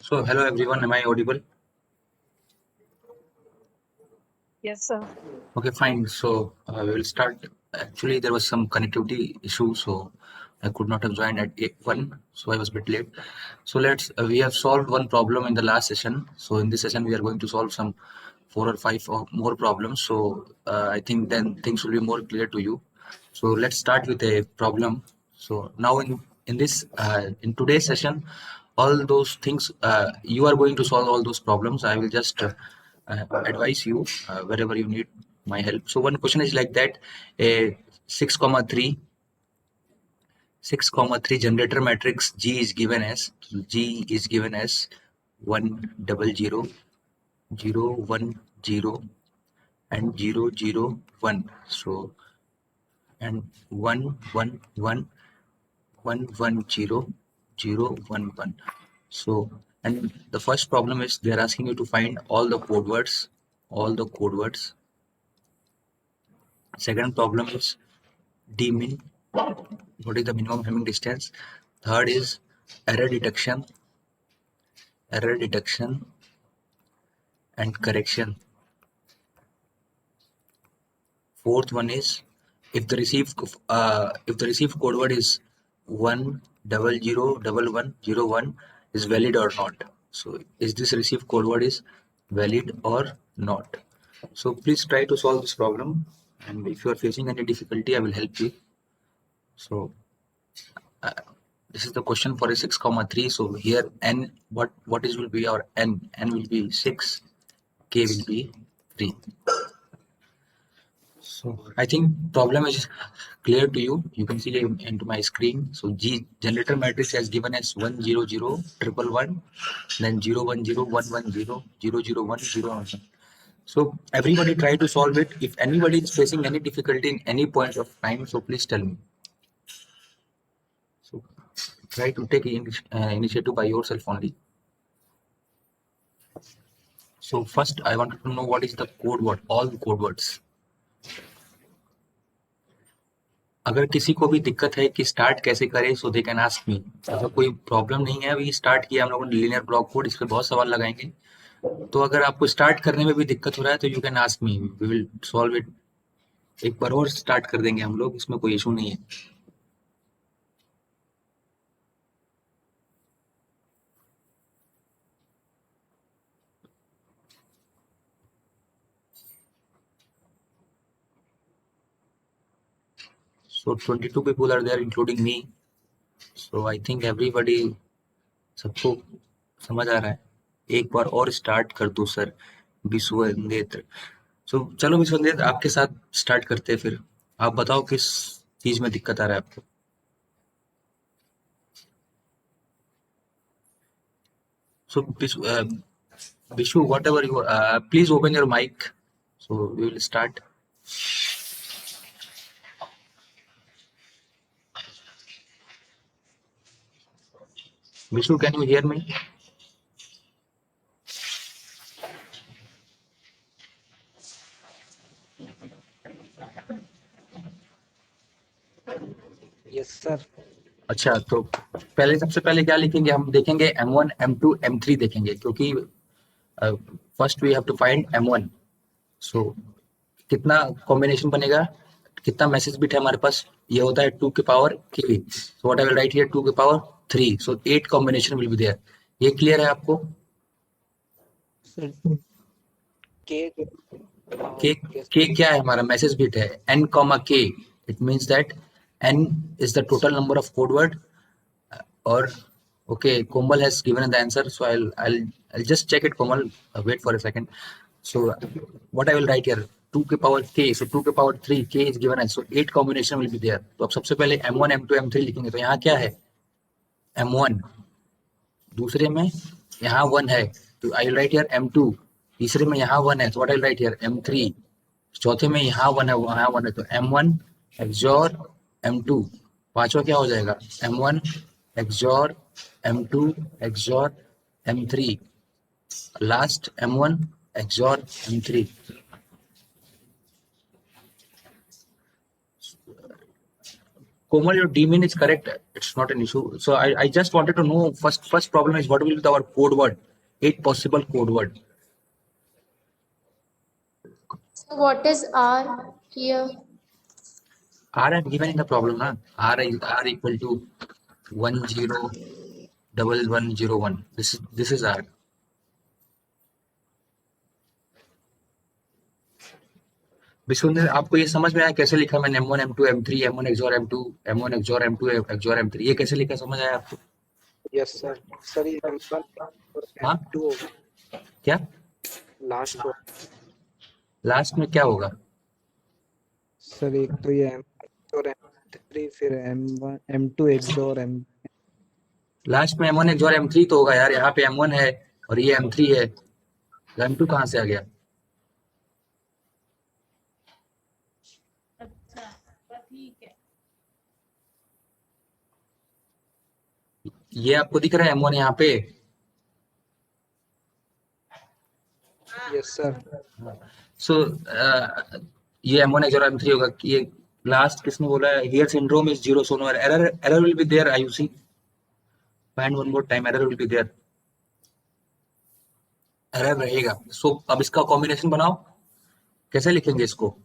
So, hello everyone, am I audible? Yes, sir. Okay, fine. So, we will start. Actually, there was some connectivity issue, so I could not have joined at 1, so I was a bit late. So, we have solved one problem in the last session. So, in this session, we are going to solve some 4 or 5 or more problems. So, I think then things will be more clear to you. So, let's start with a problem. So, now in today's session, all those things you are going to solve all those problems. I will just advise you wherever you need my help. So one question is like that: a 6,3 generator matrix G is given as 100 0 1 0 and 0 0 1. So and 1 1 1 1 1 0 0 1 1. So and the first problem is they're asking you to find all the code words, all the code words. Second problem is dmin, what is the minimum having distance. Third is error detection, error detection and correction. Fourth one is if the received code word is 1001101 is valid or not. So is this received code word is valid or not? So please try to solve this problem, and if you are facing any difficulty I will help you. So this is the question for a 6,3. So here n, what is will be our n will be 6, k will be 3. So I think problem is clear to you. You can see into my screen. So G generator matrix has given as 100 111, then 0 1 0 1 1 0 0 0 1 0 1. So everybody try to solve it. If anybody is facing any difficulty in any point of time, so please tell me. So try to take initiative by yourself only. So first I wanted to know what is the code word, all code words. अगर किसी को भी दिक्कत है कि start कैसे करें, सो they can ask मी. ऐसा कोई प्रॉब्लम नहीं है. अभी स्टार्ट किया हम लोगों ने लीनियर ब्लॉक कोड, इस पे बहुत सवाल लगाएंगे. तो अगर आपको स्टार्ट करने में भी दिक्कत हो रहा है तो you can ask me, we will solve it. एक बार और स्टार्ट कर देंगे हम लोग, इसमें कोई इशू नहीं है. So 22 people are there including me. So I think everybody, सबको समझ आ रहा है. एक बार और स्टार्ट कर दो सर. विश्वेंद्र. सो चलो विश्वेंद्र, आपके साथ स्टार्ट करते हैं. फिर आप बताओ किस चीज में दिक्कत आ रहा है आपको. So Vishu, whatever you please open your mic. So we will start. Vishu, can you hear me? Yes sir. अच्छा, तो पहले सबसे पहले क्या लिखेंगे, हम देखेंगे M1 M2 M3 देखेंगे, क्योंकि first we have to find M1. So कितना कॉम्बिनेशन बनेगा, कितना मैसेज बिट है हमारे पास, ये होता है 2 के power k. So what I will write here 2 के power 3. So 8 combination will be there. ये क्लियर है आपको? सर के के क्या है, हमारा मैसेज बिट है n, k. It means that n is the total number of code word. Or okay, Komal has given the answer, so I'll just check it. Komal, wait for a second. So what I will write here, 2 के power k, so 2 के power 3, k is given as, so 8 combination will be there. तो अब सबसे पहले M1 M2 M3 लिखेंगे. तो यहाँ क्या है, M1. दूसरे में यहाँ 1 है, तो आई विल राइट हियर M2. तीसरे में यहाँ 1 है, तो what I will write here M3. चौथे में यहाँ 1 है, वहाँ 1 है, तो M1 XOR M2. पांचवा क्या हो जाएगा, M1 XOR M2 XOR M3. Last M1 XOR M3. Komal, your D-min is correct. It's not an issue. So I just wanted to know first problem is what will be our code word? 8 possible code word. So what is R here? R I've given in the problem, na? R equal to 101101. This is R. Vishwanath आपको ये समझ में आया कैसे लिखा मैंने M1 M2 M3 M1 XOR M2 M1 XOR M2 XOR M3 ये कैसे लिखा समझ आया आपको? Yes sir. सर ये M1 हाँ? M2 होगा क्या लास्ट को। लास्ट में क्या होगा? सर एक तो ये M1 और M3 फिर M1 M2 XOR M। Last में M1 XOR M3 तो होगा यार, यहाँ पे M1 है और ये M3 है, M2 कहाँ से आ गया? ये आपको दिख रहा है M1 यहाँ पे? Yes sir. सो ये M1 XOR M3 होगा। ये लास्ट किसने बोला है? Here syndrome is zero, so no error will be there. IUC find one more time, error will be there. Error रहेगा। सो अब इसका कॉम्बिनेशन बनाओ, कैसे लिखेंगे इसको?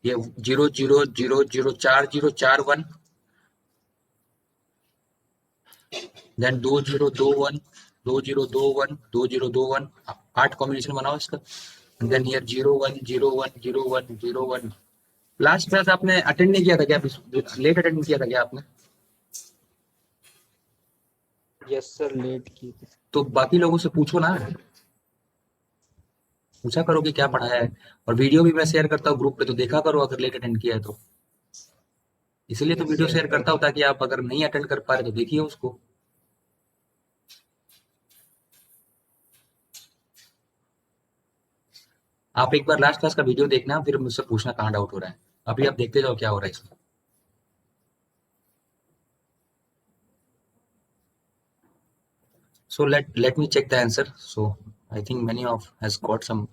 ये 0 0 0 0 4 0 4 1 देन 2 0 2 1 2 0 2 1 2 0 2 1 8 कॉम्बिनेशन बनाओ इसका। Then here 0 1 0 1 0 1 0 1। लास्ट क्लास आपने अटेंड नहीं किया था क्या? लेट अटेंड किया था क्या आपने? यस सर लेट की। तो बाकी लोगों से पूछो ना, पूछा करो कि क्या पढ़ाया है। और वीडियो भी मैं शेयर करता हूँ ग्रुप पे, तो देखा करो अगर लेट अटेंड किया है तो। इसलिए तो वीडियो शेयर करता हूँ ताकि आप अगर नहीं अटेंड कर पा रहे तो देखिए उसको। आप एक बार लास्ट क्लास का वीडियो देखना, फिर मुझसे पूछना कहाँ डाउट हो रहा है। अभी आप देखते जाओ क्या हो रहा है इसमें। So let me check the answer. So I think many of has got some.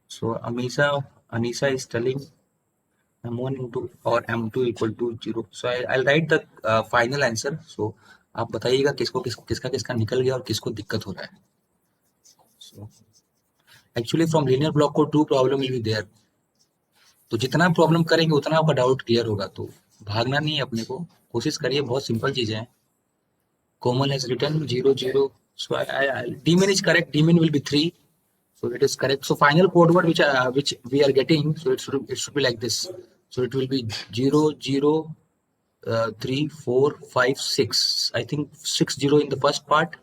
So Anisa is telling M1 into or M2 equal to 0. So I'll write the final answer. So आप बताइएगा किसका निकल गया और किसको दिक्कत हो रहा है। So actually from linear block को 2 problem will be there. तो जितना प्रॉब्लम करेंगे उतना आपका डाउट क्लियर होगा। तो भागना नहीं है अपने को, कोशिश करिए, बहुत सिंपल चीजें हैं। Komal has written 0 0. So D-min is correct. D-min will be 3. So it is correct. So final code word which we are getting, so it should be like this. So it will be 0 0 3 4 5 6. I think 6 0 in the first part.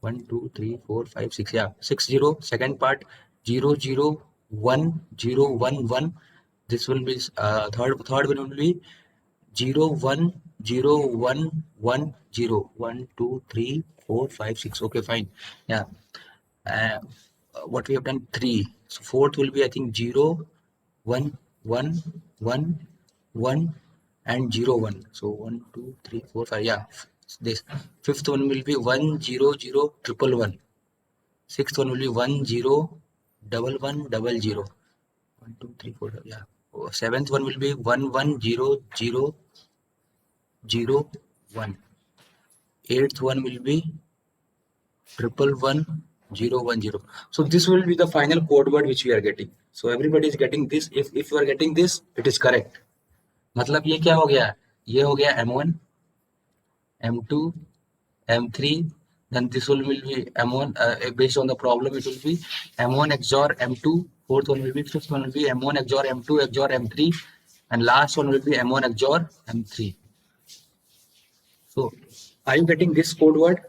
1 2 3 4 5 6. Yeah, 6 0. Second part 0 0 1 0 1 1. This will be third one will be 0 1 0 1 1 0 1 2 3 4 5 6. Okay, fine. Yeah. What we have done 3. So fourth will be I think 0 1 1 1 1 and 0 1. So 1 2 3 4 5. Yeah. This fifth one will be 1 0 0 triple 1. Sixth one will be 1 0 1 1 0 0. 1 2 3 4. Yeah. Seventh one will be 1 1 0 0 0 1. Eighth one will be 1 1 0 1 0. So this will be the final code word which we are getting. So everybody is getting this. If you are getting this, it is correct. मतलब ये क्या हो गया? ये हो गया M1, M2, M3. Then this will be M1 based on the problem. It will be M1 XOR M2. Fourth one will be, fifth one will be M1 XOR M2 XOR M3, and last one will be M1 XOR M3. So are you getting this code word?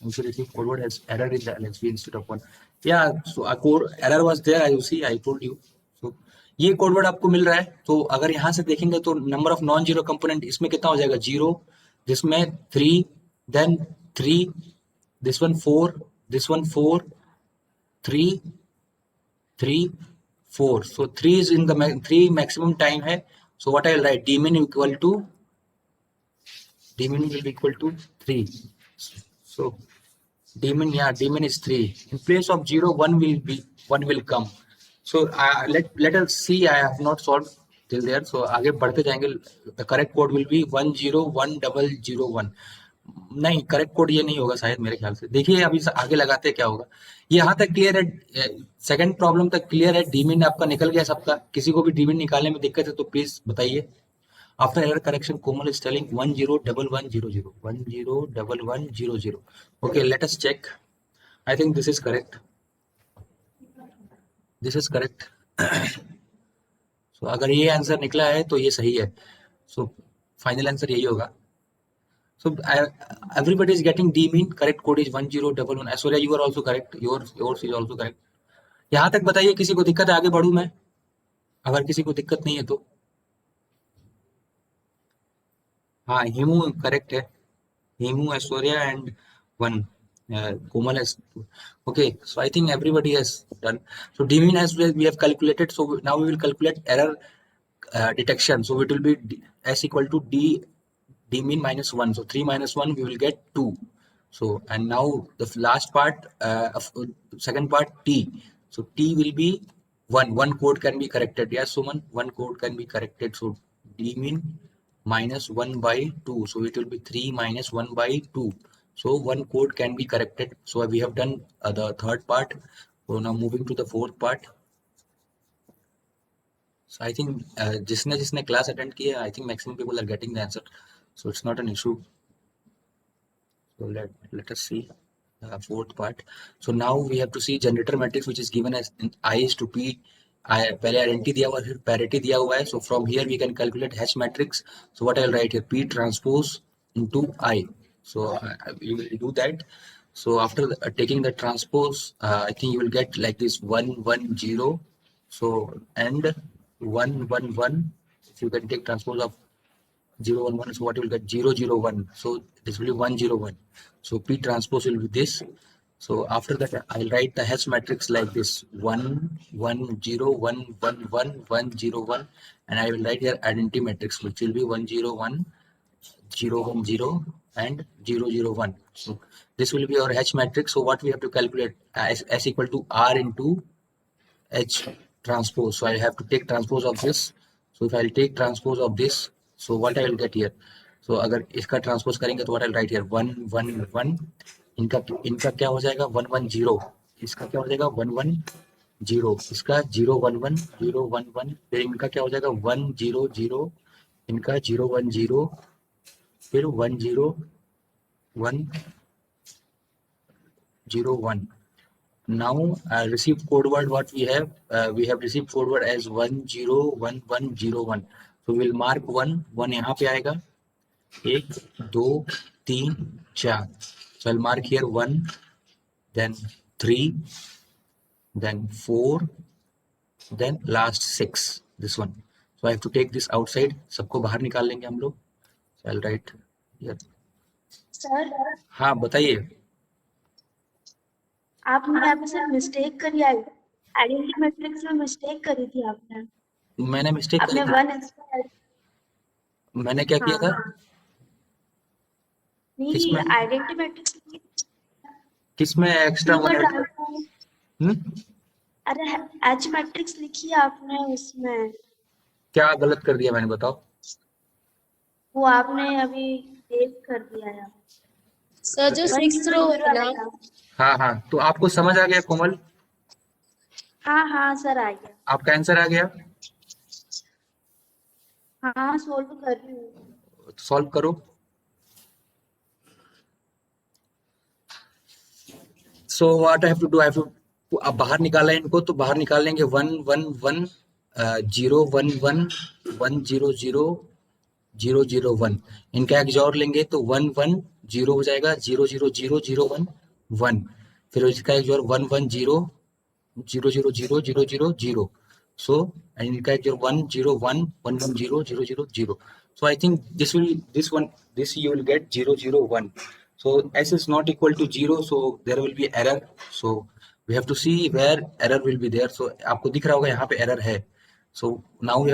I'm sure if code word has error in the LSB instead of 1. Yeah, so a code error was there. I see. I told you. So ये code word आपको मिल रहा है। तो अगर यहाँ से देखेंगे तो number of non zero component इसमें कितना हो जाएगा? 0, जिसमें 3, then 3, this one 4, this one 4, 3, 3, 4. So 3 is in the 3 maximum time है. So what I will write? D min will be equal to 3. So D min is 3. In place of 0, 1 will come. So let us see. I have not solved. till there. So आगे बढ़ते जाएंगे. The correct code will be 101001. नहीं, correct code ये नहीं होगा शायद मेरे ख्याल से. देखिए अभी आगे लगाते क्या होगा. यहाँ तक क्लियर है. सेकंड प्रॉब्लम तक क्लियर है. डीमिन आपका निकल गया सबका. किसी को भी डीमिन निकालने में दिक्कत है तो प्लीज बताइए. After error correction, Komal is telling 101100. 101100. Okay, let us check. I think this is correct. This is correct. So अगर ये आंसर निकला है तो ये सही है. So फाइनल आंसर यही होगा. So everybody is getting D mean. Correct code is 1011. Aishwarya, you are also correct. Yours is also correct. यहाँ तक बताइए किसी को दिक्कत है, आगे बढ़ूं मैं? अगर किसी को दिक्कत नहीं है तो हाँ, हिमू करेक्ट है. Hemu, Aishwarya and one Komal has. Okay, so I think everybody has done. So D mean has we have calculated. So now we will calculate error detection. So it will be S equal to D mean minus 1. So 3 minus 1 we will get 2. So and now the last part of second part T. So T will be 1. One code can be corrected. Yes, Suman, one code can be corrected. So D mean minus 1 by 2. So it will be 3 minus 1 by 2. So one code can be corrected. So we have done the third part. So now moving to the fourth part. So I think जिसने class attend किया, I think maximum people are getting the answer. So it's not an issue. So let us see the fourth part. So now we have to see generator matrix which is given as I is to P. पहले identity दिया हुआ है, फिर parity दिया हुआ है. So from here we can calculate H matrix. So what I'll write here, P transpose into I. So you will do that. So after taking the transpose, I think you will get like this 1 1 0. So and 1 1 1. If you can take transpose of 0 1 1, so what you will get 0 0 1. So this will be 1 0 1. So P transpose will be this. So after that I'll write the H matrix like this 1 1 0 1 1 1 1 0 1, and I will write here identity matrix which will be 1 0 1 0 1 0 and 0 0 1. So this will be our H matrix. So what we have to calculate, S equal to R into H transpose. So I have to take transpose of this. So if I'll take transpose of this, so what I will get here. So अगर इसका transpose करेंगे तो what I'll write here 1 1 1. इनका क्या हो जाएगा 1 1 0. इसका क्या हो जाएगा 1 1 0. इसका 0 1 1 0 1 1. फिर इनका क्या हो जाएगा 1 0 0. इनका 0 1 0. फिर 1 0 1 0 1. Now received code word what we have received code word as 1 0 1 1 0 1. So we'll mark 1 यहाँ पे आएगा 1 2 3 4. So I'll mark here 1, then 3, then 4, then last 6. This one. So I have to take this outside. सबको बाहर निकाल लेंगे हम लोग. So I'll write here. Sir हाँ बताइए. आपने यहाँ पे सर मिस्टेक करी है, आइडेंटिटी मैट्रिक्स में मिस्टेक करी थी आपने. मैंने मिस्टेक आपने करी. 1 एक्स्ट्रा. मैंने क्या किया था? नहीं, किसमें? आइडेंटिटी मैट्रिक्स किसमें एक्स्ट्रा अरे एच मैट्रिक्स लिखी है आपने उसमें. क्या गलत कर दिया मैंने, बताओ. वो आपने अभी सेव कर दिया है. सर जो 6 रो है ना, हाँ हाँ, तो आपको समझ आ गया कोमल? हाँ सर आ गया. आपका आंसर आ गया? हाँ सोल्व कर रही हूँ. सॉल्व करो. So what I have to do, I have to, अब बाहर निकाला है इनको, तो बाहर निकाल लेंगे 1 1 1 0 1 1 1 0 0 0 0 1. इनका XOR लेंगे तो 1 1 0 हो जाएगा, 0 0 0 0 1 1. फिर इसका XOR 1 1 0 0 0 0 0 0 0. So and इनका XOR 1 0 1 1 1 0 0 0 0. So I think this you will get 0 0 1. So S is not equal to 0, so there will be error. So we have to see where error will be there. So आपको दिख रहा होगा यहाँ पे error है. So now we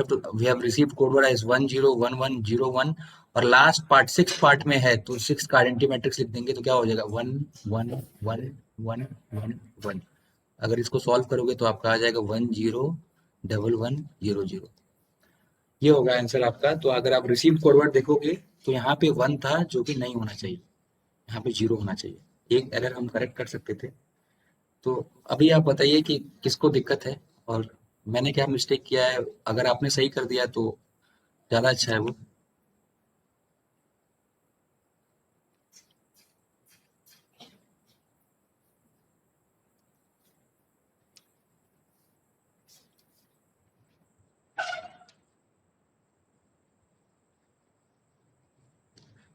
have received code word as 1 0 1 1 0 1, और last part 6 part में है, तो 6 का आइडेंटिटी मैट्रिक्स लिख देंगे तो क्या हो जाएगा 1 1 1 1 1 1. अगर इसको सॉल्व करोगे तो आपका आ जाएगा 1 0 1 1 0 0. ये होगा आंसर आपका। तो अगर आप रिसीव कोडवर्ड देखोगे तो यहाँ पे 1 था जो कि नहीं होना चाहिए, यहाँ पे 0 होना चाहिए। एक एरर हम करेक्ट कर सकते थे। तो अभी आप बताइए कि किसको दिक्कत है और मैंने क्या मिस्टेक किया है। अगर आपने सही कर दिया तो ज़्यादा अच्छा है वो।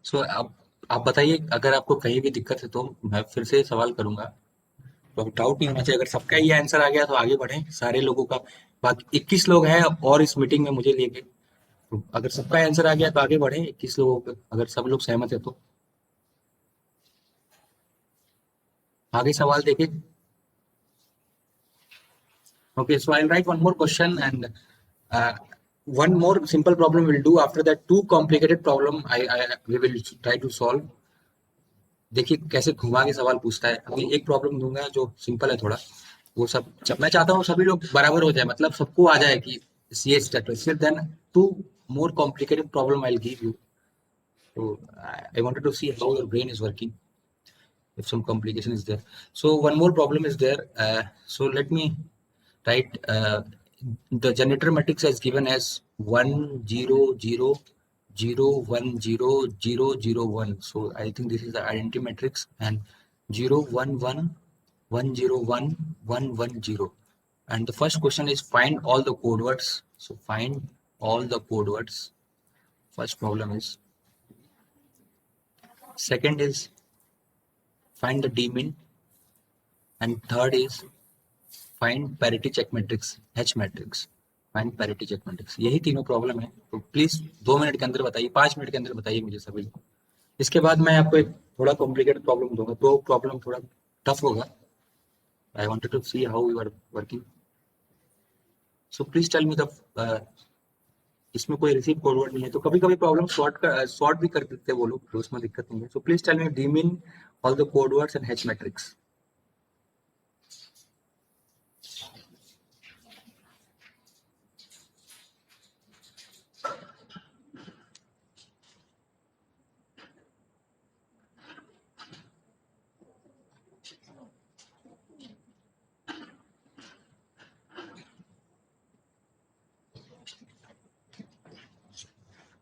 सो आप बताइए, अगर आपको कहीं भी दिक्कत है तो मैं फिर से सवाल करूंगा। तो अब डाउट नहीं होना चाहिए। अगर सबका ये आंसर आ गया तो आगे बढ़ें सारे लोगों का। बाकी 21 लोग हैं और इस मीटिंग में मुझे लेके। तो अगर सबका आंसर आ गया तो आगे बढ़ें 21 लोगों का, अगर सब लोग सहमत है तो। आगे सवाल देखिए। Okay, so I'll write one more question and uh, one more simple problem will do. After that, two complicated problem we will try to solve. देखिए कैसे घुमा के सवाल पूछता है। अभी एक प्रॉब्लम दूंगा जो सिंपल है थोड़ा। वो सब मैं चाहता हूँ सभी लोग बराबर हो जाए, मतलब सबको आ जाए कि ये स्टेटस। फिर then to more complicated problem I'll give you. So I wanted to see how your brain is working if some complication is there. So one more problem is there. So let me write the generator matrix as given as 1 0 0 0 1 0 0 0 1. So I think this is the identity matrix, and 0 1 1 1 0 1 1 1 0. And the first question is find all the code words. So find all the code words. First problem is. Second is find the d-min, and third is find parity check matrix, H matrix. Find parity check matrix. यही तीनों problem है। तो please 2 minute के अंदर बताइए, 5 minute के अंदर बताइए मुझे सभी। इसके बाद मैं आपको एक थोड़ा कॉम्प्लिकेटेड प्रॉब्लम दूंगा। तो प्रॉब्लम थोड़ा टफ होगा। I wanted to see how you are working. So please tell me the इसमें कोई रिसीव कोडवर्ड नहीं है तो कभी कभी प्रॉब्लम सॉर्ट भी कर देते हैं वो लोग, तो उसमें दिक्कत नहीं है। So please tell me d min all the codewords and H matrix.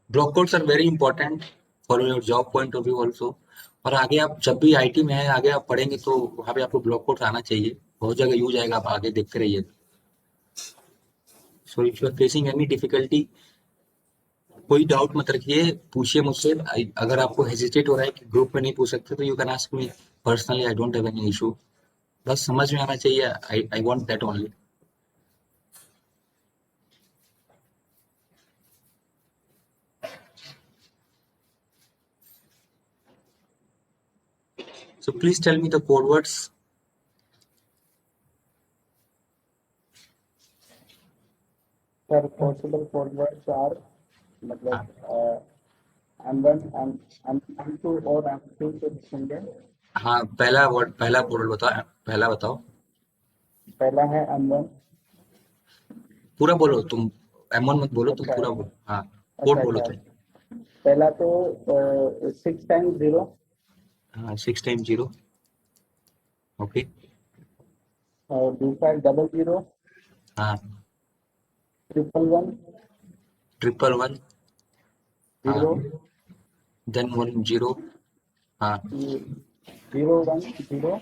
Block codes are very important for your job point of view also. और आगे आप जब भी आईटी में है, आगे आप पढ़ेंगे तो वहाँ पे आपको ब्लॉक कोड्स आना चाहिए। बहुत जगह यूज आएगा, आप आगे देखते रहिए। So if you are facing any difficulty, कोई डाउट मत रखिए, पूछिए मुझसे। अगर आपको हेजिटेट हो रहा है कि ग्रुप में नहीं पूछ सकते तो you can ask me personally, I don't have any issue. बस समझ में आना चाहिए, I want that only. So please tell me the code words. Sir, possible code words are मतलब M1, M2 और M3 के होंगे। हाँ, पहला वर्ड, पहला कोड बताओ, पहला बताओ। पहला है M1। पूरा बोलो तुम, M1 मत बोलो तुम, अच्छा पूरा बोलो। हाँ, कोड बोलो अच्छा, तुम। पहला तो 6 टाइम्स 0। हाँ, 6 टाइम 0। ओके। और दूसरा 00। हाँ, 111। 111। हाँ, 0। देन 1 0। हाँ, 010।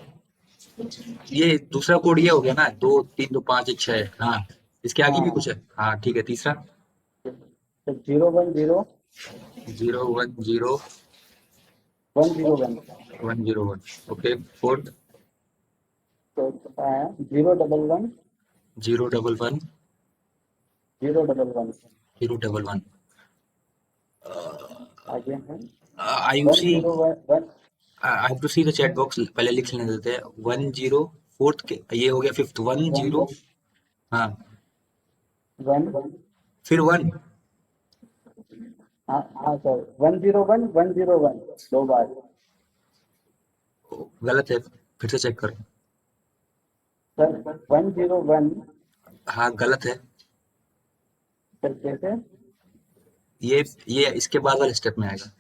ये दूसरा कोड ये हो गया ना, 2 3 2 5 1 6। हाँ, इसके आगे भी हाँ, कुछ है। हाँ ठीक है, तीसरा तो 010 0 1 0 101। 1 0 1। ओके, फोर्थ तो 011 0 1 1 011। 0 1 1। आगे है I U C 101। I have to see the chat box, पहले लिख लेने देते हैं। 1 0 फोर्थ के ये हो गया, फिफ्थ 1 0। हाँ, 1। फिर 1। हाँ हाँ सर, 101 101 दो बार। गलत है, फिर से चेक करो। सर 101 हाँ गलत है। सर कैसे? ये इसके बाद वाले स्टेप में आएगा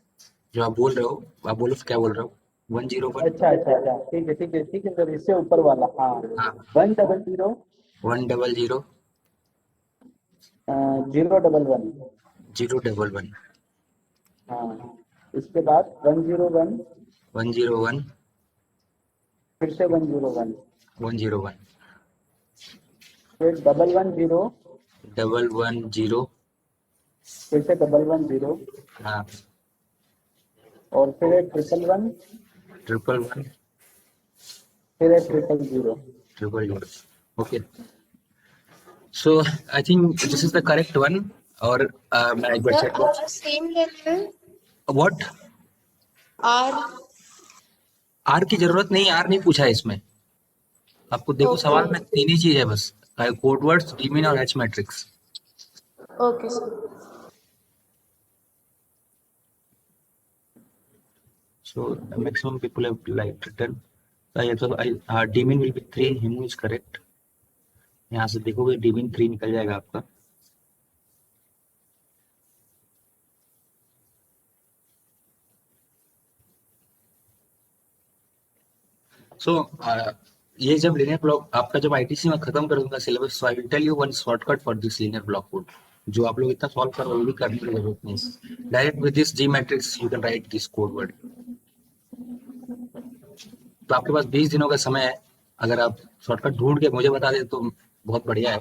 जो आप बोल रहे हो। आप बोलो क्या बोल रहे हो? 101। अच्छा अच्छा अच्छा, ठीक है ठीक है ठीक है सर, इससे ऊपर वाला। हाँ, हाँ 100 100 011। 011 हाँ, इसके बाद 101, 101 फिर से 101, 101 फिर 110, 110 फिर से 110, हाँ और फिर है 111, 111 फिर है 000। 000। Okay, so I think this is the correct one. और मैं एक बार चेक सर सेम लेना है व्हाट आर। आर की जरूरत नहीं, आर नहीं पूछा है इसमें। आपको देखो Okay. सवाल में तीन ही चीज है बस, कोड वर्ड्स, डीमीन और H matrix. Okay sir. So maximum people have like written. Demean will be 3, Hemu is correct. यहाँ से देखोगे डीमीन 3 निकल जाएगा आपका। सो ये जब लीनियर ब्लॉक आपका जब आईटीसी में खत्म कर दूंगा syllabus, so I will tell you one shortcut for this linear block code जो आप लोग इतना सॉल्व कर रहे हो, वो भी करने की जरूरत नहीं। Direct with this ji matrix you can write this code word. तो आपके पास 20 दिनों का समय है, अगर आप शॉर्टकट ढूंढ के मुझे बता दे तो बहुत बढ़िया है।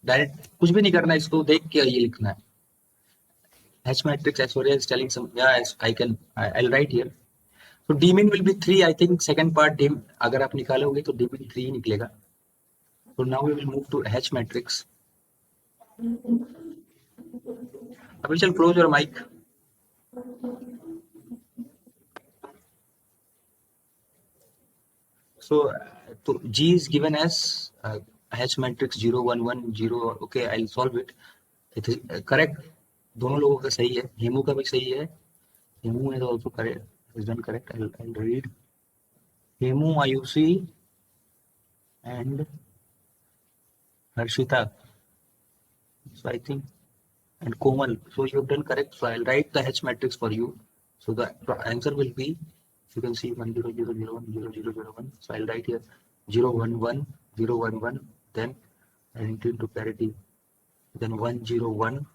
डायरेक्ट कुछ भी नहीं करना है, इसको देख के ये लिखना है। H matrix as far as telling some, yeah, I'll write here. So d min will be 3, I think second part d, अगर आप निकालोगे तो d min 3 ही निकलेगा। So now we will move to H matrix. Abhishek, close your mic. So G is given as H matrix 0 1 1 0. Okay, I'll solve it. It is correct. दोनों लोगों का सही है, हेमू का भी सही है। Hemu is also correct, is done correct. I'll read. Hemu, Ayushi and Harshita. So I think, and Komal. So you have done correct. So I'll write the H matrix for you. So the answer will be, you can see 1 0 0 0 1 0 0 0 1. So I'll write here 0 1 1 0 1 1. Then I'll enter into parity. Then 1 0 1.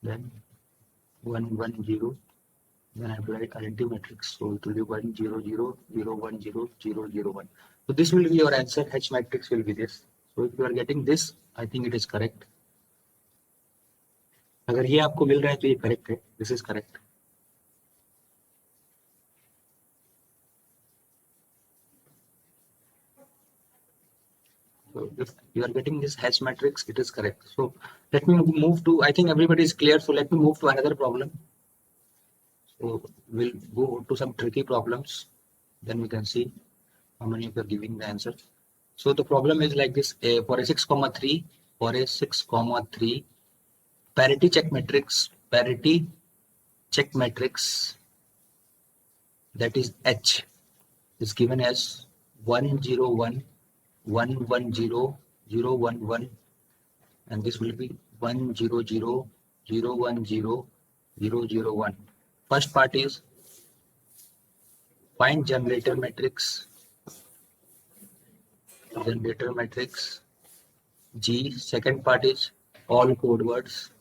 Then 1 1 0. Then I have to write identity matrix. So it will be 1 0 0 0 1 0 0 0 1. So this will be your answer. H matrix will be this. So if you are getting this, I think it is correct. अगर ये आपको मिल रहा है तो ये correct है, this is correct. So if you are getting this H matrix, it is correct. So let me move to, I think everybody is clear. So let me move to another problem. So we'll go to some tricky problems. Then we can see how many of you are giving the answer. So the problem is like this: for a 6,3, parity check matrix, that is H, is given as 1 0 1 1 1 0 0 1 1, and this will be 1 0 0 0 1 0 0 0 1. First part is find generator matrix G. Second part is all code words.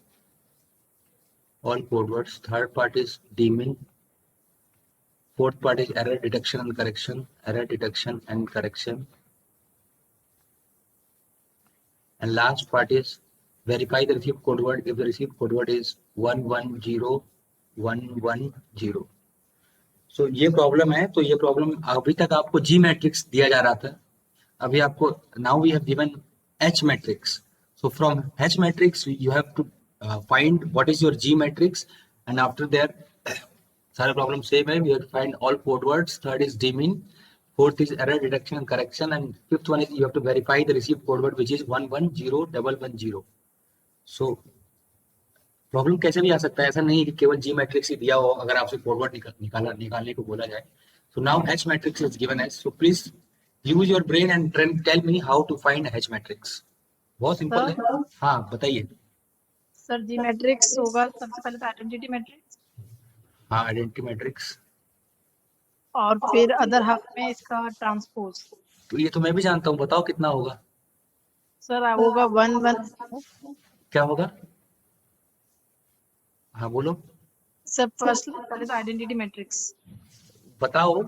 Third part is dmin. Fourth part is error detection and correction. And last part is verify the received code word if the received code word is 110110. So ये problem है। तो ये problem अभी तक आपको जी matrix दिया जा रहा था, अभी आपको now we have given H matrix. So from H matrix you have to find what is your G matrix, and after that सारे प्रॉब्लम सेम है। We have to find all code words. Third is dmin. Fourth is error detection and correction, and fifth one is you have to verify the received code word, which is 110110. So problem कैसे भी आ सकता है, ऐसा नहीं कि केवल जी matrix ही दिया हो अगर आपसे कोड वर्ड निकालने को बोला जाए। So now H matrix is given as, so please use your brain and tell me how to find H matrix. बहुत सिंपल है। हाँ बताइए। सर जी मैट्रिक्स होगा सबसे पहले तो आइडेंटिटी मैट्रिक्स हाँ, आइडेंटिटी मैट्रिक्स। और फिर अदर हाफ में इसका ट्रांसपोज। तो ये तो मैं भी जानता हूँ, बताओ कितना होगा। सर होगा 1 1 क्या होगा? हाँ बोलो, सर फर्स्ट पहले तो आइडेंटिटी मैट्रिक्स बताओ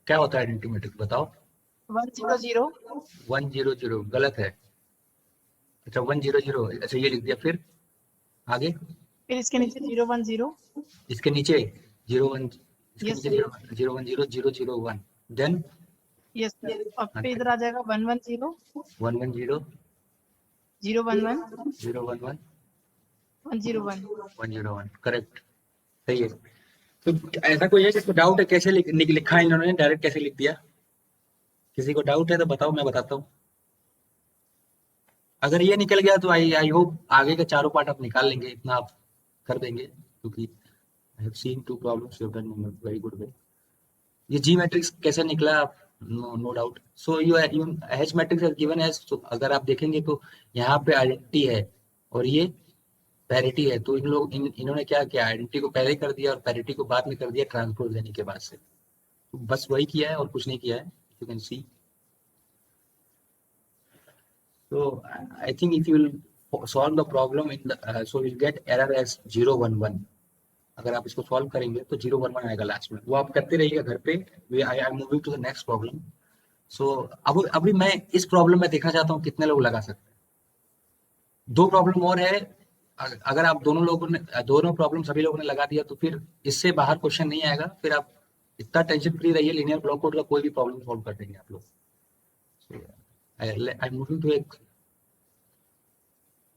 क्या होता है आइडेंटिटी मैट्रिक्स, बताओ। 1 0 0 100 गलत है। अच्छा 100, अच्छा ये लिख दिया, फिर आगे फिर इसके नीचे 0 1 0। इसके नीचे 01, इसके यस नीचे सर 010 001, देन यस सर और फिर इधर आ जाएगा 1 1 0 110 0 1 1 011 1 0 1। 101, करेक्ट, सही है। तो ऐसा कोई है जिसको डाउट है कैसे लिखा है इन्होंने, डायरेक्ट कैसे लिख दिया? किसी को डाउट है तो बताओ, मैं बताता हूँ। अगर ये निकल गया तो आई होप आगे के चारों पार्ट आप निकाल लेंगे, इतना आप कर देंगे, क्योंकि I have seen 2 problems you have done in very good way. ये जी मैट्रिक्स कैसे निकला आप, no doubt. So you H matrix is given as, अगर आप देखेंगे तो यहाँ पे आइडेंटिटी है और ये पैरिटी है, तो इन्होंने क्या किया, आइडेंटिटी को पहले कर दिया और पैरिटी को बाद में कर दिया ट्रांसपोज देने के बाद से। तो बस वही किया है और कुछ नहीं किया है, you can see. So I think if you will solve the problem in the so you'll get error as 011। अगर आप इसको सॉल्व करेंगे तो 011 आएगा लास्ट में, वो आप करते रहिएगा घर पे। I am moving to the next problem. So अब अभी मैं इस प्रॉब्लम में देखना चाहता हूँ कितने लोग लगा सकते हैं। 2 प्रॉब्लम और है, अगर आप दोनों प्रॉब्लम सभी लोगों ने लगा दिया तो फिर इससे बाहर क्वेश्चन नहीं आएगा, फिर आप इतना टेंशन फ्री रहिए, लीनियर ब्लॉक कोड का कोई भी प्रॉब्लम सॉल्व कर देंगे आप लोग। आई एम मूविंग टू एक,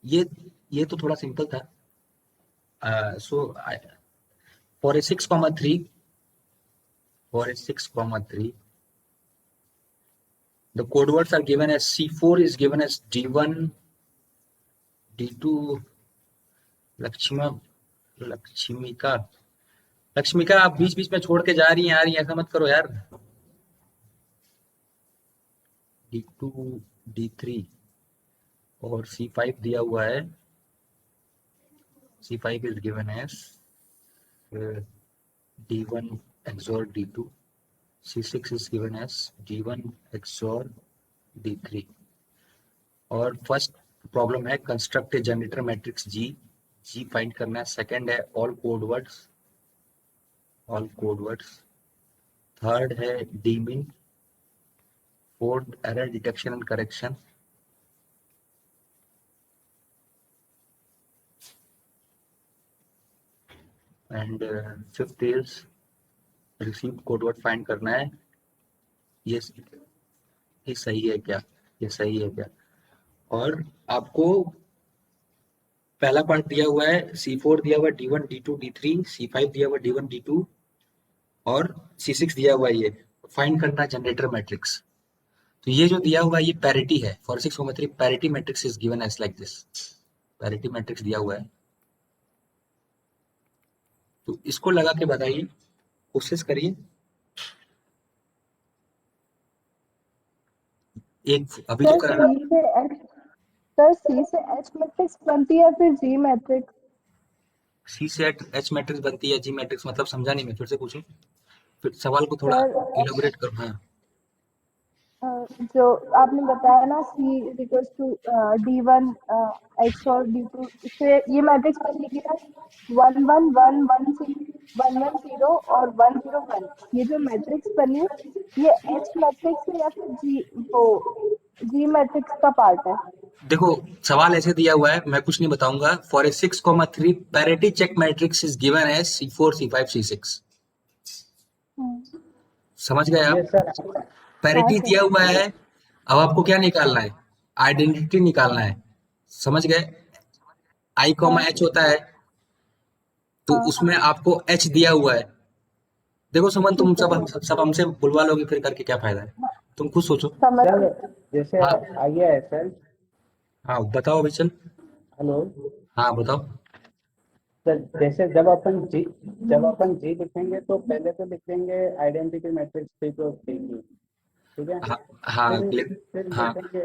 ये तो थोड़ा सिंपल था। So for a 6,3 the code words are given as C4 is given as D1 D2 लक्ष्मिका आप बीच बीच में छोड़ के जा रही हैं, आ रही हैं, ऐसा मत करो यार। D2 D3 और C5 दिया हुआ है, C5 is given as D1 XOR D2, C6 is given as D1 XOR D3। और फर्स्ट प्रॉब्लम है construct generator matrix G find करना है। सेकंड है ऑल कोड वर्ड्स। थर्ड है d min. Fourth error detection and correction. And fifth is receive code word find करना है। ये सही है क्या, ये सही है क्या? और आपको पहला पार्ट दिया हुआ है, C4 दिया हुआ है, D1 D2 D3, C5 दिया हुआ है, D1 D2 और C6 दिया हुआ है। ये फाइंड करना जनरेटर मैट्रिक्स। तो ये जो दिया हुआ है ये पैरिटी है। For 6,3 parity matrix is given as like this, parity matrix दिया हुआ है। तो इसको लगा के बताइए, कोशिश करिए। एक अभी जो कर सी से एच मैट्रिक्स बनती है फिर जी मैट्रिक्स। सी से एच मैट्रिक्स बनती है, जी मैट्रिक्स मतलब समझा नहीं मैं, फिर से पूछूं, फिर सवाल को थोड़ा इलेबोरेट करो। हाँ जो आपने बताया ना सी इक्वल्स टू D1 X और D2, इससे ये मैट्रिक्स बनने की ना 1 1 1 1 1 1 0 और 1 0 1। ये जो मैट्रिक्स बनी ये H मैट्रिक्स है या फिर जी मैट्रिक्स का पार्ट है? देखो सवाल ऐसे दिया हुआ है, मैं कुछ नहीं बताऊंगा। For a 6,3 parity check matrix is given as C4 C5 C6। समझ गए आप? Yes, sir. पैरिटी दिया हुआ है, अब आपको क्या निकालना है, आइडेंटिटी निकालना है। समझ गए? I, H होता है तो उसमें आपको H दिया हुआ है। देखो सुमन, तुम सब हमसे बुलवा लोगे फिर करके क्या फायदा है, तुम खुद सोचो। समझ सर जैसे हाँ। आइए है सर। हाँ बताओ अभी चल। हेलो हाँ बताओ। सर, जैसे जब अपन जी लिखेंगे तो पहले तो लिखेंगे आइडेंटिटी मैट्रिक्स ठीक है, हाँ हाँ फिर हाँ। लिखेंगे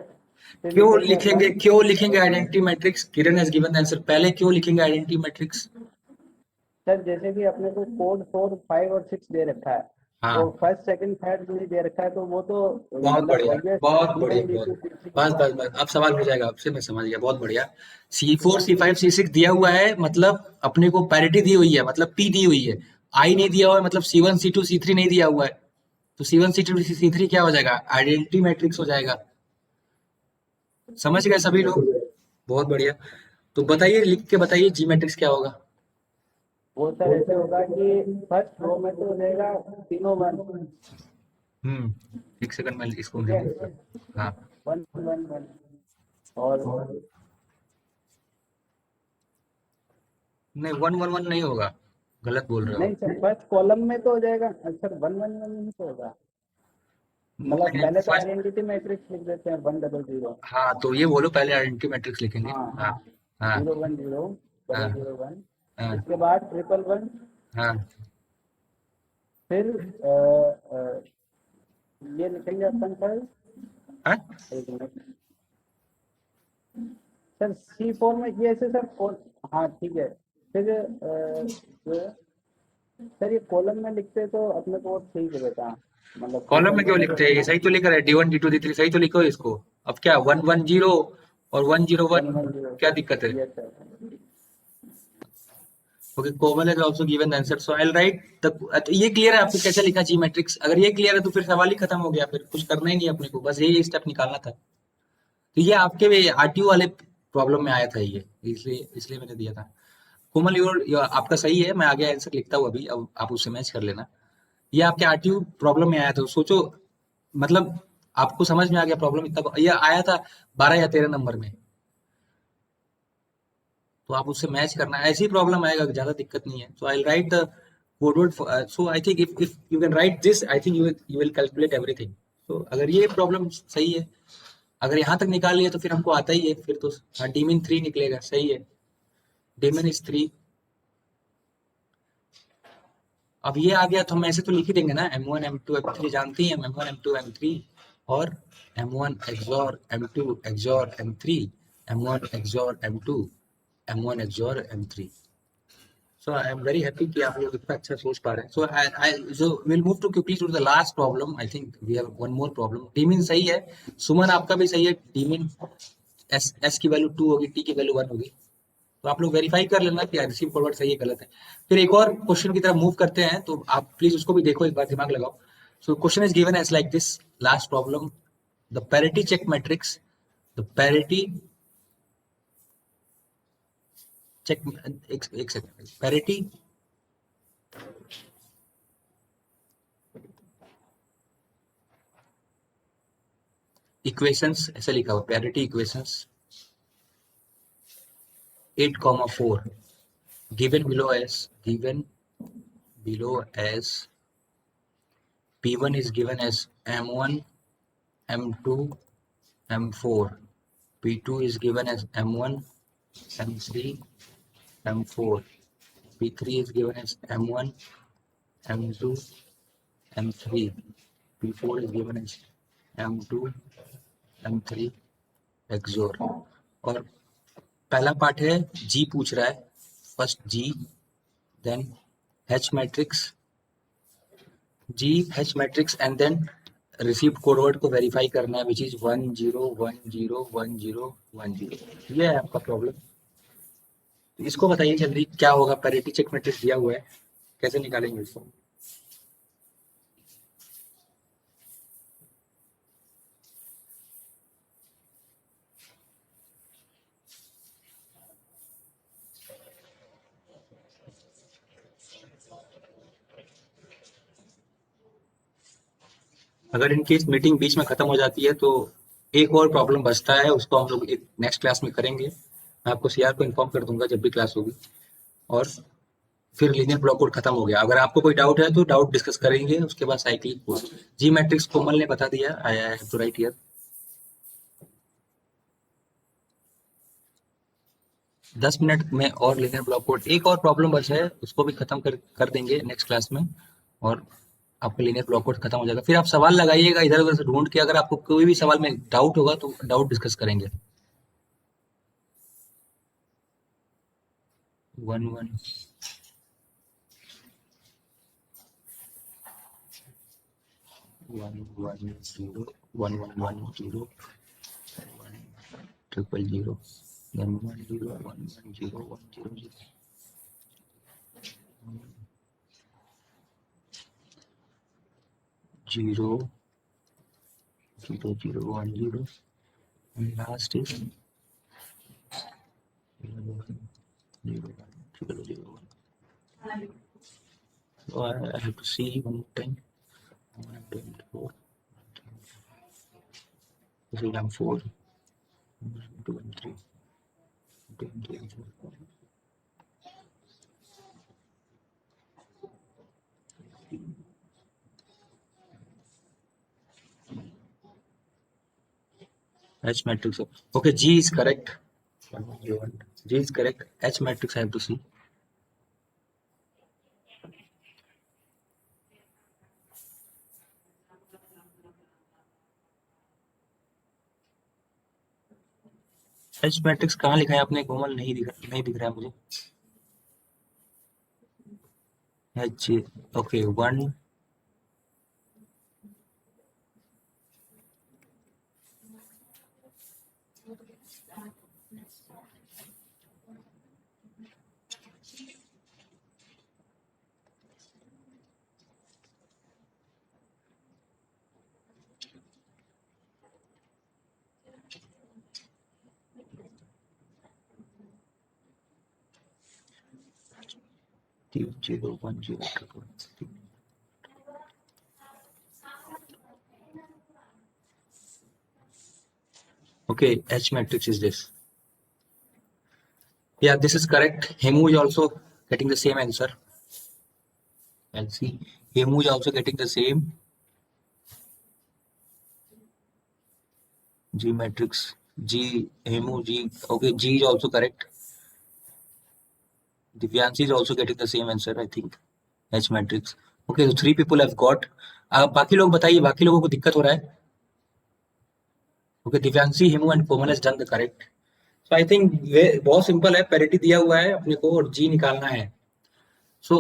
फिर क्यों लिखेंगे लिखेंगे identity matrix? Kiran has given the answer. पहले क्यों लिखेंगे आइडेंटिटी मैट्रिक्स? सर जैसे कि अपने को कोड 4, 5 और 6 दे रखा है, हाँ, वो फर्स्ट सेकंड थर्ड जो नहीं दे रखा है, तो वो तो बहुत मतलब बढ़िया, वही है बहुत बढ़िया, D1 D2 बहुत। D3। बस अब सवाल हो जाएगा आपसे, मैं समझ गया, बहुत बढ़िया। C4 C5 C6 दिया हुआ है, मतलब अपने को पैरिटी दी हुई है, मतलब P दी हुई है। I नहीं दिया हुआ है, मतलब C1 C2 C3 नहीं दिया हुआ है। तो C1 C2 C3 क्या हो जाएगा? आइडेंटिटी मैट्रिक्स हो जाएगा। समझ गए सभी लोग? बहुत बढ़िया। तो बताइए, लिख के बताइए जी मैट्रिक्स क्या होगा। वो सर ऐसे होगा कि फर्स्ट रो में तो हो जाएगा तीनों 1, एक सेकंड में इसको ठीक रिमूव है, कर। हाँ, 1 1 1 और नहीं 1 1 1 नहीं होगा, गलत बोल रहे हो नहीं आप। सर, फर्स्ट कॉलम में तो हो जाएगा सर 1 1 1 नहीं तो होगा, मतलब पहले तो फर्स्ट, आइडेंटिटी मैट्रिक्स लिख देते हैं 1 0 0। हाँ तो ये बोलो, पहले आइडेंटिटी मैट्रिक्स लिखेंगे। हाँ हाँ, हाँ, हाँ, 0 1 0 हाँ, 0 1, हाँ, इसके बाद 1 1 1, हाँ, फिर ये लिखेंगे अपन सर, हाँ? एक मिनट सर, C4 में ये ऐसे सर हाँ ठीक है, फिर सर ये कॉलम में लिखते तो अपने को ठीक रहता, मतलब कॉलम में ट्रिपल क्यों वन लिखते हैं? ये सही तो लिख रहा है, D1 D2 D3 सही तो लिखो इसको। अब क्या 1 1 0 और 1 0 1 1, 1 0, क्या दिक्कत है? ये sir okay, Komal has also given the answer, so I'll write the, तो ये क्लियर है आपको कैसे लिखा जी मैट्रिक्स? अगर ये क्लियर है तो फिर सवाल ही खत्म हो गया, फिर कुछ करना ही नहीं अपने को, बस यही स्टेप निकालना था। तो ये आपके आरटीयू वाले प्रॉब्लम में आया था ये, इसलिए इसलिए मैंने दिया था। कोमल आपका सही है, मैं आगे आंसर लिखता हूँ अभी, अब आप उससे मैच कर लेना। ये आपके आरटीयू प्रॉब्लम में आया था, सोचो, मतलब आपको समझ में आ गया प्रॉब्लम इतना, ये आया था 12 या 13 नंबर में, तो आप उससे मैच करना, ऐसी प्रॉब्लम आएगा, ज्यादा दिक्कत नहीं है। So I write the code word, so I think if you can write this, I think you will calculate everything. तो अगर ये प्रॉब्लम सही है, अगर यहाँ तक निकाल लिया तो फिर हमको आता ही है, फिर तो हाँ डी मीन 3 निकलेगा, सही है, डी मीन इज 3। अब ये आ गया तो हम ऐसे तो लिख ही देंगे ना, M1 M2 M3 जानते ही हम, M1 M2 M3 और M1 XOR M2 XOR M3, M1 XOR M2 M1 XOR M3। So I am very happy कि आप लोग इतना अच्छा सोच पा रहे हैं। So we'll move to quickly to the last problem. I think we have one more problem. D min सही है, सुमन आपका भी सही है, D min S की वैल्यू 2 होगी, T की वैल्यू 1 होगी। तो आप लोग वेरीफाई कर लेना कि रिसीव फॉरवर्ड सही है गलत है। फिर एक और क्वेश्चन की तरफ मूव करते हैं, तो आप प्लीज उसको भी देखो, एक बार दिमाग लगाओ। So question is given as like this, last problem, the parity check matrix, the parity check, एक सेकंड, पैरिटी इक्वेशंस, ऐसे लिखा हुआ parity equations 8,4 given below as P1 is given as M1 M2 M4, P2 is given as M1 M3 M4, P3 is given as M1 M2 M3, P4 is given as M2 M3 XOR। और पहला part है जी पूछ रहा है, first G, then H matrix, G H matrix and then received code word को verify करना है, which is 1 0 1 0 1 0 1 0। ये है आपका प्रॉब्लम। इसको बताइए जल्दी क्या होगा, पैरिटी चेक मैट्रिक्स दिया हुआ है, कैसे निकालेंगे इसको? अगर इनकेस मीटिंग बीच में खत्म हो जाती है तो एक और प्रॉब्लम बचता है, उसको हम लोग एक नेक्स्ट क्लास में करेंगे। मैं आपको सीआर को इन्फॉर्म कर दूंगा जब भी क्लास होगी। और फिर लीनियर ब्लॉक कोड खत्म हो गया। अगर आपको कोई डाउट है तो डाउट डिस्कस करेंगे, उसके बाद cyclic code. G matrix Komal ने बता दिया, I have to write here. 10 minute में और लीनियर ब्लॉक कोड, एक और प्रॉब्लम बचा है, उसको भी खत्म कर देंगे नेक्स्ट क्लास में। और आपका लीनियर ब्लॉक कोड खत्म हो जाएगा। फिर आप सवाल लगाइएगा इधर उधर से ढूंढ के, अगर आपको कोई भी सवाल में डाउट होगा तो डाउट डिस्कस करेंगे। 1 1 1 1 0 1 1 1 0 1 triple 0 1 1 0 1 1 0 1 0 0 0 0 0 1 0 and last is 0 1 0 1 0 0 1. So I have to see one more time. 124 this is M 4 2 and 3 2 and 3 and 4. H matrix. Okay, G is correct. G is correct. H matrix I have to see. H matrix कहाँ लिखा है आपने कोमल? नहीं दिख रहा है मुझे। H okay 1 0 1 0 triple 3. Okay, H matrix is this. Yeah, this is correct. Hemu is also getting the same answer. And see, Hemu is also getting the same. G matrix, G, Hemu, G. Okay, G is also correct. Divyanshi is also getting the same answer, I think. H matrix. Okay, so 3 people have got. बाकी लोग बताइए, बाकी लोगों को दिक्कत हो रहा है? Okay, Divyanshi, Hemu and Komal has done the correct. So I think बहुत सिंपल है, पैरिटी दिया हुआ है अपने को और G निकालना है। So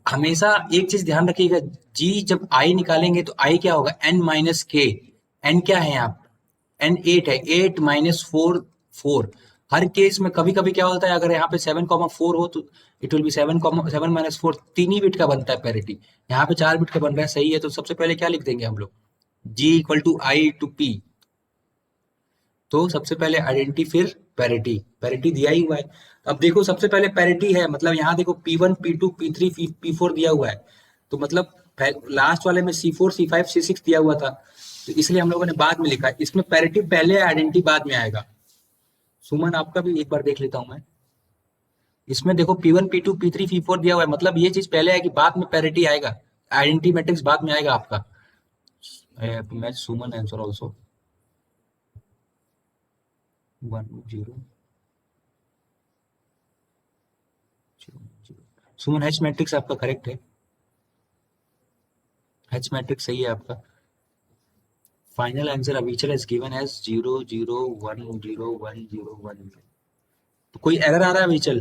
हमेशा एक चीज ध्यान रखिएगा, G जब I निकालेंगे तो I क्या होगा? N minus K. N क्या है यहाँ? N 8 है, 8 minus 4 4. हर केस में कभी कभी क्या होता है, अगर यहाँ पे 7,4 हो तो it will be 7 minus 4, 3 he bit का बनता है पैरिटी। यहाँ पे 4 बिट का बन रहा है, सही है। तो सबसे पहले क्या लिख देंगे हम लोग? G equal to I to P. तो सबसे पहले आइडेंटिटी फिर पैरिटी, पैरिटी दिया ही हुआ है। अब देखो सबसे पहले पैरिटी है, मतलब यहाँ देखो P1 P2 P3 P4 दिया हुआ है, तो मतलब लास्ट वाले में C4 C5 C6 दिया हुआ था, तो इसलिए हम लोगों ने बाद में लिखा है। इसमें पैरिटी पहले आइडेंटिटी बाद में आएगा। सुमन आपका भी एक बार देख लेता हूं मैं। इसमें देखो P1 P2 P3 P4 दिया हुआ है, मतलब ये चीज पहले आएगी, बाद में पैरिटी आएगा, आइडेंटिटी मैट्रिक्स बाद में आएगा आपका। Match Suman answer also 1 0 0। Suman H matrix आपका करेक्ट है, H मैट्रिक्स सही है आपका। Final answer Avichal is given as 0 0 1 0 1 0 1 0। तो कोई एरर आ रहा है अविचल?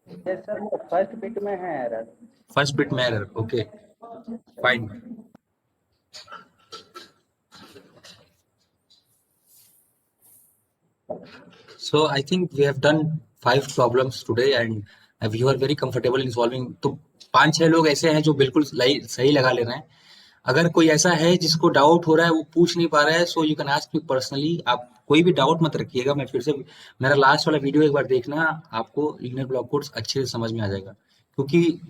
यस सर, वो फर्स्ट बिट में है एरर। फर्स्ट बिट में error, okay fine. So I think we have done 5 problems today and you are very comfortable in solving। तो 5-6 लोग ऐसे हैं जो बिल्कुल सही लगा ले रहे हैं। अगर कोई ऐसा है जिसको डाउट हो रहा है, वो पूछ नहीं पा रहा है, so you can ask me personally. आप कोई भी डाउट मत रखिएगा। मैं फिर से मेरा लास्ट वाला वीडियो एक बार देखना, आपको लीनियर ब्लॉक कोड्स अच्छे से समझ में आ जाएगा, क्योंकि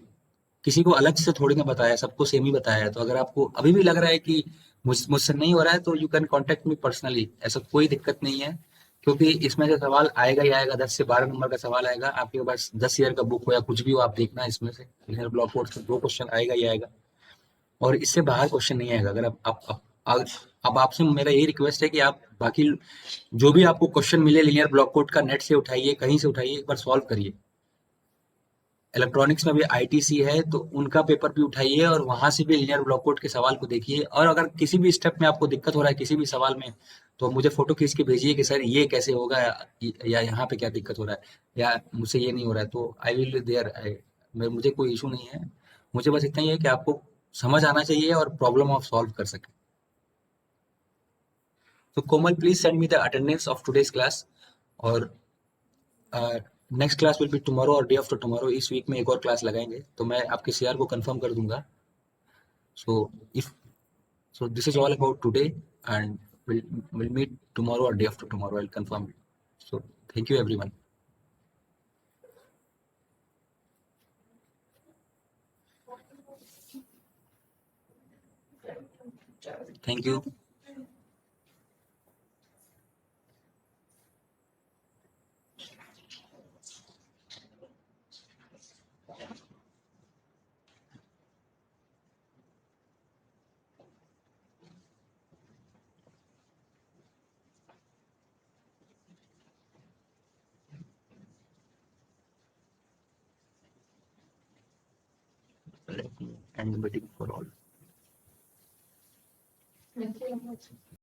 किसी को अलग से थोड़ी ना बताया, सबको सेम ही बताया है। तो अगर आपको अभी भी लग रहा है कि मुझसे नहीं हो रहा है, तो you can contact me personally, ऐसा कोई दिक्कत नहीं है। क्योंकि इसमें से सवाल आएगा ही आएगा, 10 से 12 नंबर का सवाल आएगा। आपके पास 10 ईयर का बुक हो या कुछ भी हो, आप देखना, इसमें से लीनियर ब्लॉक कोड्स से 2 क्वेश्चन आएगा ही आएगा, और इससे बाहर क्वेश्चन नहीं आएगा। अगर अब आपसे मेरा यही रिक्वेस्ट है कि आप बाकी जो भी आपको क्वेश्चन मिले लीनियर ब्लॉक कोड का, नेट से उठाइए, कहीं से उठाइए, एक बार सॉल्व करिए। इलेक्ट्रॉनिक्स में भी आईटीसी है, तो उनका पेपर भी उठाइए और वहां से भी लीनियर ब्लॉक कोड के सवाल को देखिए। और अगर किसी भी स्टेप में आपको दिक्कत हो रहा है किसी भी सवाल में, तो मुझे फोटो खींच के भेजिए कि सर ये कैसे होगा, या यहाँ पे क्या दिक्कत हो रहा है, या मुझसे ये नहीं हो रहा है, तो आई विल देयर। मुझे कोई इशू नहीं है, मुझे बस इतना ही है कि आपको समझ आना चाहिए और प्रॉब्लम आप सॉल्व कर सकें। तो Komal, please send me the attendance of today's class, और next class will be tomorrow और डे आफ्टर टुमारो। इस वीक में एक और क्लास लगाएंगे, तो मैं आपके सीआर को कंफर्म कर दूंगा। So if so this is all about today, and we'll meet tomorrow or day after tomorrow. I'll confirm it. So thank you everyone. Thank you. Let me end the meeting for all.